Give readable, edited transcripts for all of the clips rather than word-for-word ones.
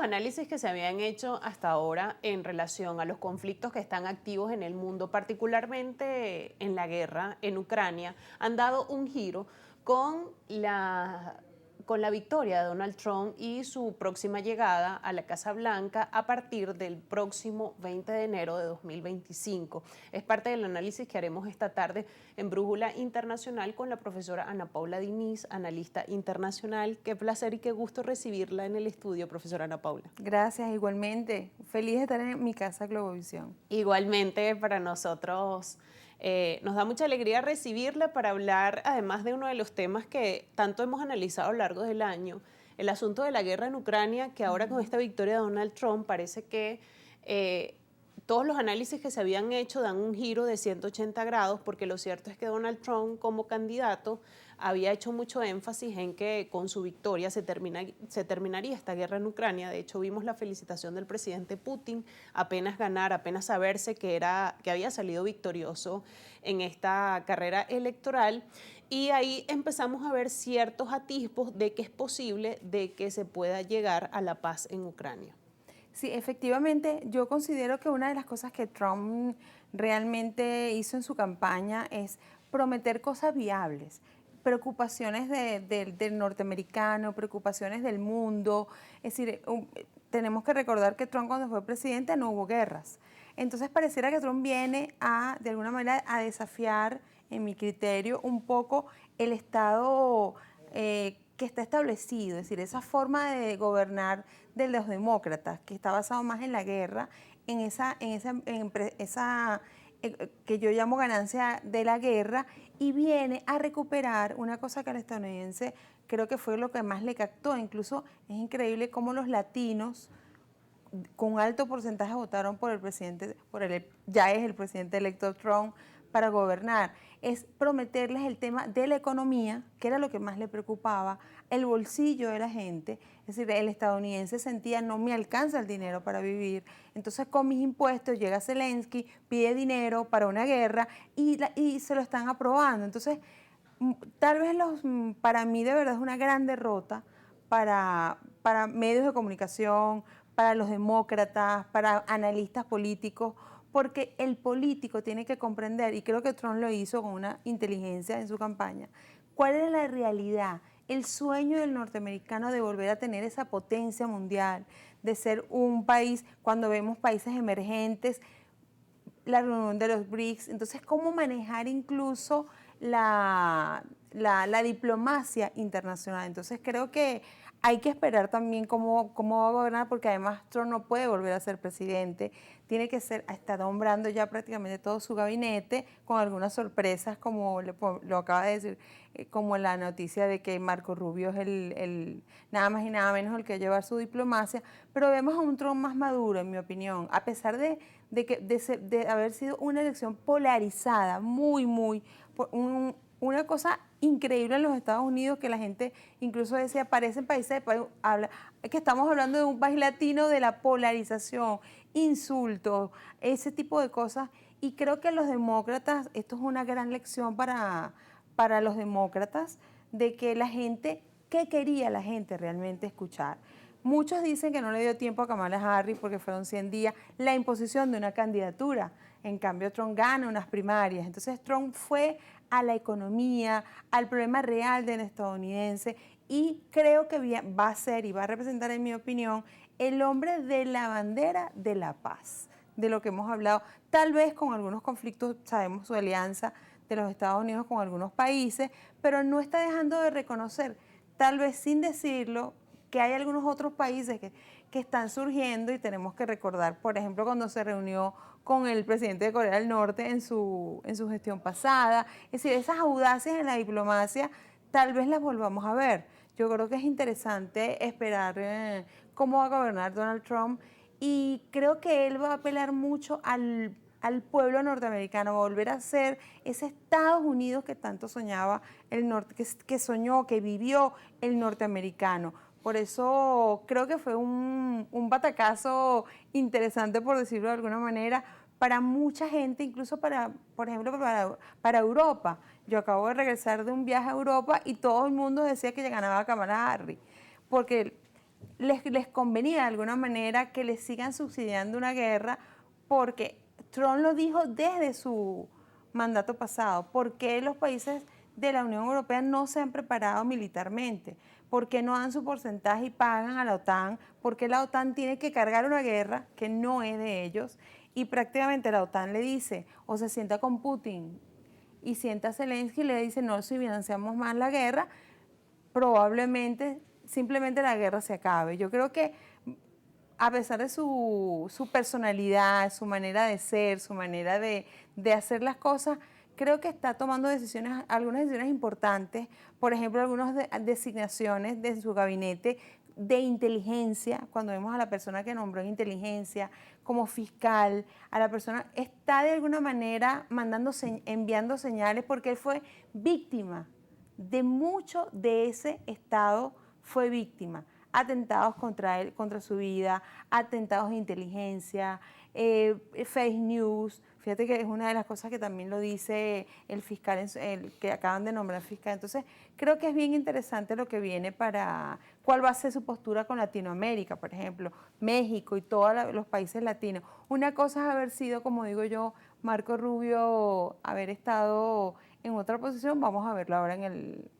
análisis que se habían hecho hasta ahora en relación a los conflictos que están activos en el mundo, particularmente en la guerra en Ucrania, han dado un giro con la victoria de Donald Trump y su próxima llegada a la Casa Blanca a partir del próximo 20 de enero de 2025. Es parte del análisis que haremos esta tarde en Brújula Internacional con la profesora Ana Paula Diniz, analista internacional. Qué placer y qué gusto recibirla en el estudio, profesora Ana Paula. Gracias, igualmente. Feliz de estar en mi casa Globovisión. Igualmente para nosotros. Nos da mucha alegría recibirla para hablar, además de uno de los temas que tanto hemos analizado a lo largo del año, el asunto de la guerra en Ucrania, que ahora con esta victoria de Donald Trump parece que todos los análisis que se habían hecho dan un giro de 180 grados, porque lo cierto es que Donald Trump como candidato había hecho mucho énfasis en que con su victoria se terminaría esta guerra en Ucrania. De hecho, vimos la felicitación del presidente Putin apenas ganar, apenas saberse que había salido victorioso en esta carrera electoral. Y ahí empezamos a ver ciertos atisbos de que es posible de que se pueda llegar a la paz en Ucrania. Sí, efectivamente, yo considero que una de las cosas que Trump realmente hizo en su campaña es prometer cosas viables, preocupaciones del norteamericano, preocupaciones del mundo. Es decir, tenemos que recordar que Trump cuando fue presidente no hubo guerras. Entonces pareciera que Trump viene de alguna manera, a desafiar, en mi criterio, un poco el Estado que está establecido, es decir, esa forma de gobernar de los demócratas, que está basado más en la guerra, en esa que yo llamo ganancia de la guerra, y viene a recuperar una cosa que al estadounidense creo que fue lo que más le captó. Incluso es increíble cómo los latinos con un alto porcentaje votaron por el presidente, ya es el presidente electo Trump, para gobernar. Es prometerles el tema de la economía, que era lo que más le preocupaba, el bolsillo de la gente. Es decir, el estadounidense sentía: no me alcanza el dinero para vivir, entonces con mis impuestos llega Zelensky, pide dinero para una guerra y se lo están aprobando. Entonces, tal vez para mí de verdad es una gran derrota para medios de comunicación, para los demócratas, para analistas políticos, porque el político tiene que comprender, y creo que Trump lo hizo con una inteligencia en su campaña, cuál es la realidad, el sueño del norteamericano de volver a tener esa potencia mundial, de ser un país, cuando vemos países emergentes, la reunión de los BRICS. Entonces, cómo manejar incluso la diplomacia internacional. Entonces, creo que hay que esperar también cómo va a gobernar, porque además Trump no puede volver a ser presidente. Tiene que está nombrando ya prácticamente todo su gabinete, con algunas sorpresas, como lo acaba de decir, como la noticia de que Marco Rubio es el nada más y nada menos el que va a llevar su diplomacia. Pero vemos a un Trump más maduro, en mi opinión, a pesar de haber sido una elección polarizada, una cosa increíble en los Estados Unidos, que la gente incluso decía: parecen países que estamos hablando de un país latino, de la polarización, insultos, ese tipo de cosas. Y creo que los demócratas, esto es una gran lección para los demócratas, de que la gente, ¿qué quería la gente realmente escuchar? Muchos dicen que no le dio tiempo a Kamala Harris porque fueron 100 días, la imposición de una candidatura. En cambio, Trump gana unas primarias. Entonces, Trump fue a la economía, al problema real del estadounidense, y creo que va a ser y va a representar, en mi opinión, el hombre de la bandera de la paz, de lo que hemos hablado. Tal vez con algunos conflictos, sabemos su alianza de los Estados Unidos con algunos países, pero no está dejando de reconocer, tal vez sin decirlo, que hay algunos otros países que están surgiendo. Y tenemos que recordar, por ejemplo, cuando se reunió con el presidente de Corea del Norte en su gestión pasada. Es decir, esas audacias en la diplomacia tal vez las volvamos a ver. Yo creo que es interesante esperar cómo va a gobernar Donald Trump, y creo que él va a apelar mucho al pueblo norteamericano, a volver a ser ese Estados Unidos que tanto soñaba el norte, que soñó, que vivió el norteamericano. Por eso creo que fue un batacazo interesante, por decirlo de alguna manera, para mucha gente, incluso por ejemplo, para Europa. Yo acabo de regresar de un viaje a Europa y todo el mundo decía que ganaba Kamala Harris, porque les convenía de alguna manera que les sigan subsidiando una guerra, porque Trump lo dijo desde su mandato pasado. ¿Por qué los países de la Unión Europea no se han preparado militarmente? ¿Por qué no dan su porcentaje y pagan a la OTAN? ¿Por qué la OTAN tiene que cargar una guerra que no es de ellos? Y prácticamente la OTAN le dice, o se sienta con Putin y sienta a Zelensky y le dice, no, si financiamos más la guerra, probablemente simplemente la guerra se acabe. Yo creo que a pesar de su personalidad, su manera de ser, su manera de hacer las cosas, creo que está tomando decisiones, algunas decisiones importantes, por ejemplo, algunas designaciones de su gabinete de inteligencia, cuando vemos a la persona que nombró en inteligencia como fiscal, a la persona está de alguna manera enviando señales, porque él fue víctima de mucho de ese Estado, fue víctima. Atentados contra él, contra su vida, atentados de inteligencia, fake news. Fíjate que es una de las cosas que también lo dice el fiscal, el que acaban de nombrar fiscal. Entonces, creo que es bien interesante lo que viene para cuál va a ser su postura con Latinoamérica, por ejemplo, México y todos los países latinos. Una cosa es haber sido, como digo yo, Marco Rubio, haber estado en otra posición, vamos a verlo ahora en el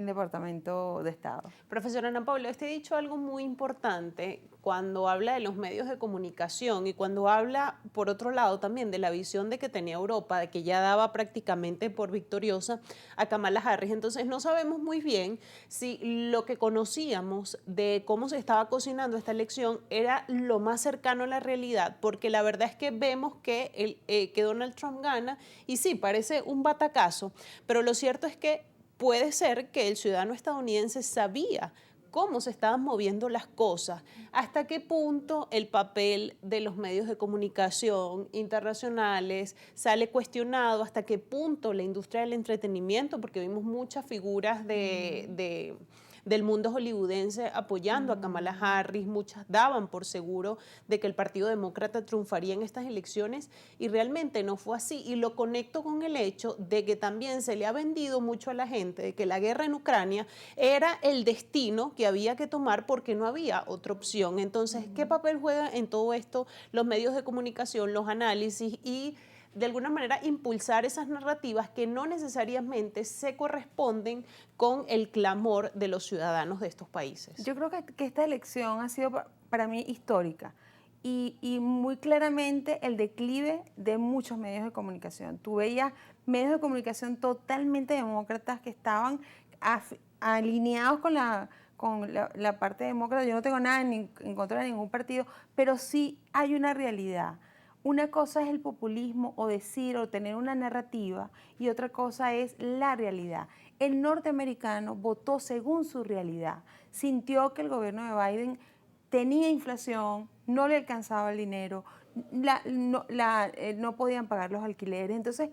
Departamento de Estado. Profesora Ana Paula, usted ha dicho algo muy importante cuando habla de los medios de comunicación y cuando habla, por otro lado, también de la visión de que tenía Europa, de que ya daba prácticamente por victoriosa a Kamala Harris. Entonces, no sabemos muy bien si lo que conocíamos de cómo se estaba cocinando esta elección era lo más cercano a la realidad, porque la verdad es que vemos que Donald Trump gana y sí, parece un batacazo, pero lo cierto es que puede ser que el ciudadano estadounidense sabía cómo se estaban moviendo las cosas, hasta qué punto el papel de los medios de comunicación internacionales sale cuestionado, hasta qué punto la industria del entretenimiento, porque vimos muchas figuras del mundo hollywoodense apoyando a Kamala Harris, muchas daban por seguro de que el Partido Demócrata triunfaría en estas elecciones y realmente no fue así. Y lo conecto con el hecho de que también se le ha vendido mucho a la gente de que la guerra en Ucrania era el destino que había que tomar porque no había otra opción. Entonces, ¿qué papel juegan en todo esto los medios de comunicación, los análisis y de alguna manera impulsar esas narrativas que no necesariamente se corresponden con el clamor de los ciudadanos de estos países? Yo creo que esta elección ha sido para mí histórica y muy claramente el declive de muchos medios de comunicación. Tú veías medios de comunicación totalmente demócratas que estaban alineados con la parte demócrata. Yo no tengo nada en contra de ningún partido, pero sí hay una realidad. Una cosa es el populismo o decir o tener una narrativa y otra cosa es la realidad. El norteamericano votó según su realidad, sintió que el gobierno de Biden tenía inflación, no le alcanzaba el dinero, no podían pagar los alquileres. Entonces,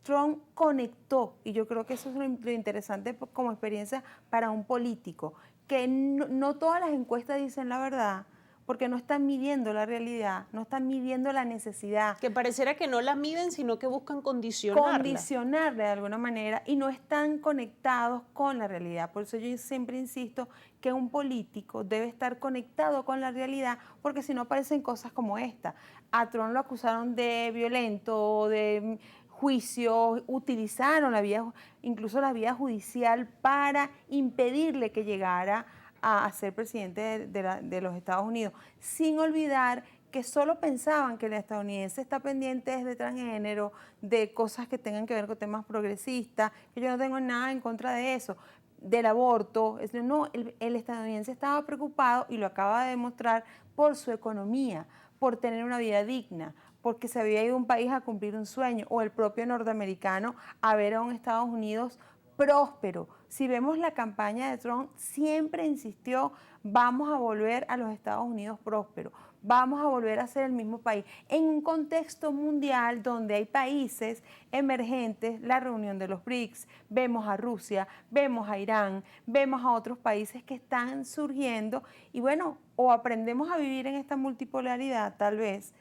Trump conectó, y yo creo que eso es lo interesante como experiencia para un político, que no todas las encuestas dicen la verdad, porque no están midiendo la realidad, no están midiendo la necesidad. Que pareciera que no la miden, sino que buscan condicionarla. Condicionarla de alguna manera y no están conectados con la realidad. Por eso yo siempre insisto que un político debe estar conectado con la realidad, porque si no aparecen cosas como esta. A Trump lo acusaron de violento, de juicios, utilizaron incluso la vía judicial para impedirle que llegara a ser presidente de los Estados Unidos, sin olvidar que solo pensaban que el estadounidense está pendiente de transgénero, de cosas que tengan que ver con temas progresistas, que yo no tengo nada en contra de eso, del aborto. No, el estadounidense estaba preocupado, y lo acaba de demostrar, por su economía, por tener una vida digna, porque se había ido a un país a cumplir un sueño, o el propio norteamericano a ver a un Estados Unidos próspero. Si vemos la campaña de Trump, siempre insistió, vamos a volver a los Estados Unidos prósperos, vamos a volver a ser el mismo país. En un contexto mundial donde hay países emergentes, la reunión de los BRICS, vemos a Rusia, vemos a Irán, vemos a otros países que están surgiendo, y bueno, o aprendemos a vivir en esta multipolaridad, tal vez,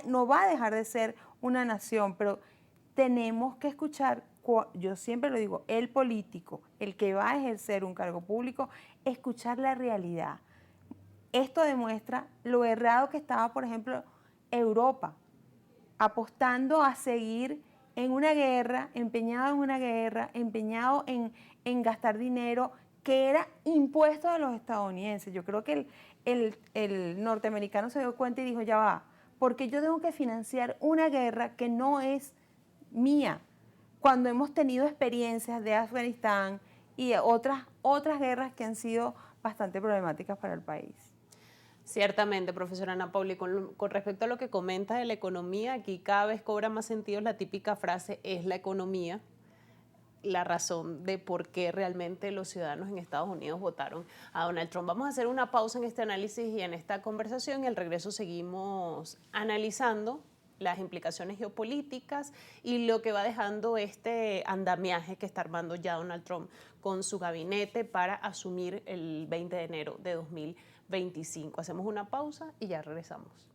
no va a dejar de ser una nación, pero tenemos que escuchar yo siempre lo digo, el político, el que va a ejercer un cargo público, escuchar la realidad. Esto demuestra lo errado que estaba, por ejemplo, Europa, apostando a seguir en una guerra, empeñado en gastar dinero que era impuesto a los estadounidenses. Yo creo que el norteamericano se dio cuenta y dijo, ya va, porque yo tengo que financiar una guerra que no es mía, cuando hemos tenido experiencias de Afganistán y otras guerras que han sido bastante problemáticas para el país. Ciertamente, profesora Ana Paula, y con respecto a lo que comenta de la economía, aquí cada vez cobra más sentido la típica frase, es la economía, la razón de por qué realmente los ciudadanos en Estados Unidos votaron a Donald Trump. Vamos a hacer una pausa en este análisis y en esta conversación y al regreso seguimos analizando las implicaciones geopolíticas y lo que va dejando este andamiaje que está armando ya Donald Trump con su gabinete para asumir el 20 de enero de 2025. Hacemos una pausa y ya regresamos.